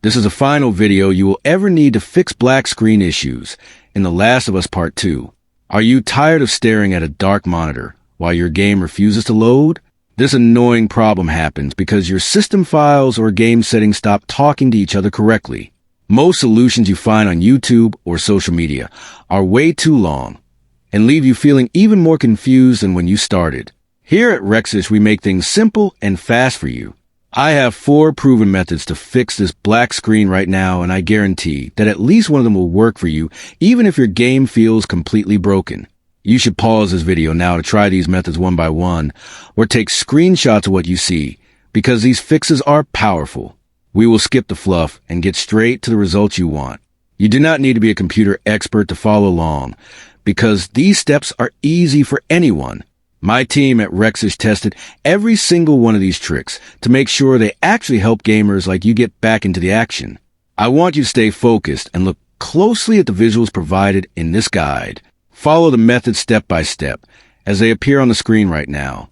This is the final video you will ever need to fix black screen issues in The Last of Us Part 2. Are you tired of staring at a dark monitor while your game refuses to load? This annoying problem happens because your system files or game settings stop talking to each other correctly. Most solutions you find on YouTube or social media are way too long and leave you feeling even more confused than when you started. Here at Rexish, we make things simple and fast for you. I have 4 proven methods to fix this black screen right now, and I guarantee that at least one of them will work for you, even if your game feels completely broken. You should pause this video now to try these methods one by one, or take screenshots of what you see, because these fixes are powerful. We will skip the fluff and get straight to the results you want. You do not need to be a computer expert to follow along, because these steps are easy for anyone. My team at Rexish tested every single one of these tricks to make sure they actually help gamers like you get back into the action. I want you to stay focused and look closely at the visuals provided in this guide. Follow the methods step by step as they appear on the screen right now.